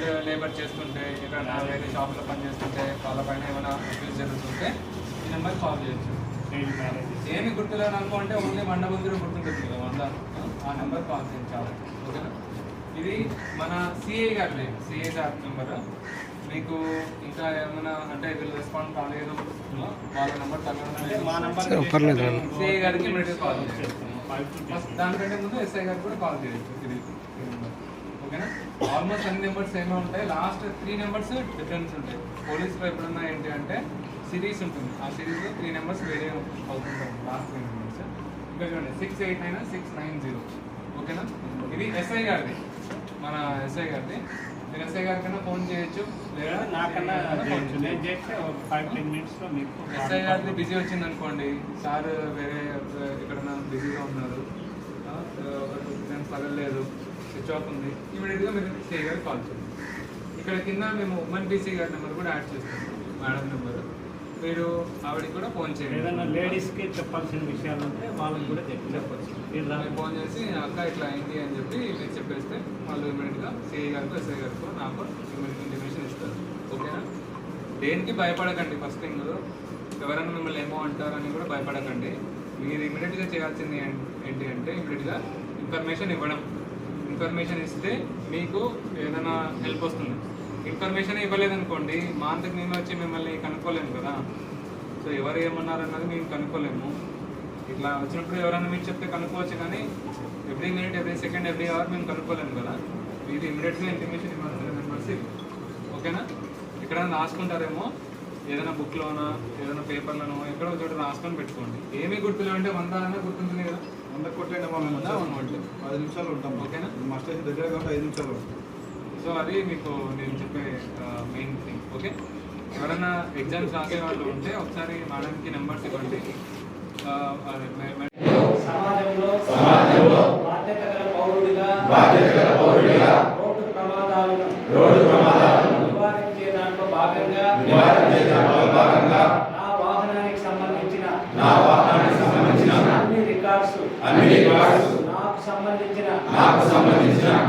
Child labour చేస్తుంటే ఎక్కడైనా వేరే షాప్లో పనిచేస్తుంటే వాళ్ళపైన ఏమైనా అబ్యూస్ జరుగుతుంటే ఈ నెంబర్ కాల్ చేయొచ్చు. ఏమి గుర్తులేదు అనుకుంటే ఓన్లీ మండబంధుడు గుర్తుంటుంది కదా వంద, ఆ నెంబర్ కాల్ చేయించాలి. ఓకేనా? ఇది మన సిఐ గారి నెంబర్. మీకు ఇంకా ఏమైనా అంటే వీళ్ళు రెస్పాండ్ కాలేదు వాళ్ళ నెంబర్ తగ్గడం సిఐ గారికి ఇమీడియట్గా కాల్ చేయొచ్చు. దానికంటే ముందు ఎస్ఐ గారికి కూడా కాల్ చేయొచ్చు. ఇది ఓకేనా? ఆల్మోస్ట్ అన్ని నెంబర్స్ ఏమో ఉంటాయి, లాస్ట్ 3 నెంబర్స్ డిఫరెన్స్ ఉంటాయి. పోలీసులో ఎప్పుడున్నా ఏంటి అంటే సిరీస్ ఉంటుంది, ఆ సిరీస్లో 3 నెంబర్స్ వేరే అవుతుంటాయి లాస్ట్ 3 నెంబర్స్. ఇంకా చూడండి 6899690. ఓకేనా? ఇది ఎస్ఐ గారిది, మన ఎస్ఐ గారిది. మీరు ఎస్ఐ గారికైనా ఫోన్ చేయొచ్చు, లేదా నాకన్నా ఎస్ఐ గారిది బిజీ వచ్చింది అనుకోండి, సార్ వేరే ఎక్కడన్నా బిజీగా ఉన్నారు, పగలేదు, స్విచ్ ఆఫ్ ఉంది, ఇమీడియట్గా మీరు సిఐ గారికి కాల్ చేయండి. ఇక్కడ కింద మేము ఉమెన్ డీసీ గారి నెంబర్ కూడా యాడ్ చేస్తాం, మేడం నెంబర్. మీరు ఆవిడకి కూడా ఫోన్ చేయండి. ఏదైనా లేడీస్కి చెప్పాల్సిన విషయాలు ఉంటే వాళ్ళకి కూడా చెప్పచ్చు. మీరు ఫోన్ చేసి అక్క ఇట్లా అయింది అని చెప్పి మీరు చెప్పేస్తే వాళ్ళు ఇమీడియట్గా సిఐ గారికో ఎస్ఐ గారికో నాకు ఇంటిమేషన్ ఇస్తారు. ఓకేనా? దేనికి భయపడకండి. ఫస్ట్ థింగ్, ఎవరైనా మిమ్మల్ని ఏమో అంటారని కూడా భయపడకండి. మీరు ఇమీడియట్గా చేయాల్సింది ఏంటి అంటే ఇమీడియట్గా ఇన్ఫర్మేషన్ ఇవ్వడం. ఇన్ఫర్మేషన్ ఇస్తే మీకు ఏదైనా హెల్ప్ వస్తుంది. ఇన్ఫర్మేషన్ ఇవ్వలేదనుకోండి, మా అంతకు మేము వచ్చి మిమ్మల్ని కనుక్కోలేము కదా. సో ఎవరు ఏమన్నారన్నది మేము కనుక్కోలేము. ఇట్లా వచ్చినప్పుడు ఎవరైనా మీరు చెప్తే కనుక్కోవచ్చు, కానీ every minute, every second, every hour మేము కనుక్కోలేము కదా. మీరు ఇమీడియట్గా ఇన్ఫర్మేషన్ ఇవ్వాల్సిన నెంబర్స్ ఇవి. ఓకేనా? ఇక్కడ రాసుకుంటారేమో, ఏదైనా బుక్లోనో ఏదైనా పేపర్లోనో ఎక్కడో చోట రాసుకొని పెట్టుకోండి. ఏమీ గుర్తులే అంటే 100 అన్నా గుర్తుంటుంది కదా. 100 కొట్టండి, 10 నిమిషాలు ఉంటాం. ఓకేనా? మా స్టేషన్ దగ్గర కాబట్టి 5 నిమిషాలు. సో అది మీకు నేను చెప్పే మెయిన్ థింగ్. ఓకే? ఎవరైనా ఎగ్జామ్స్ రాసే వాళ్ళు ఉంటే ఒకసారి మేడంకి నెంబర్స్ ఇవ్వండి. సమాజంలో బాధ్యత గల పౌరుడిగా రోడ్డు ప్రమాదాలను నివారించే దాంట్లో భాగంగా నా వాహనానికి సంబంధించిన అన్ని రికార్డ్స్ నాకు సంబంధించిన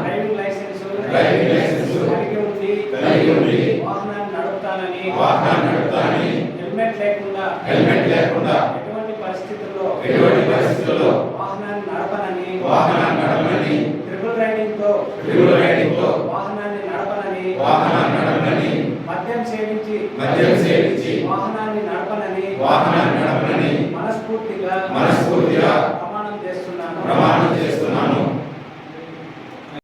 డ్రైవింగ్ లైసెన్స్ కలిగి ఉండి వాహనాన్ని నడుపుతానని హెల్మెట్ లేకుండా ఎటువంటి పరిస్థితుల్లో వాహనాన్ని నడపనని ట్రిపుల్ రైడింగ్ తో వాహనాన్ని నడపనని మద్యం సేవించి వాహనాన్ని నడపనని మనస్ఫూర్తిగా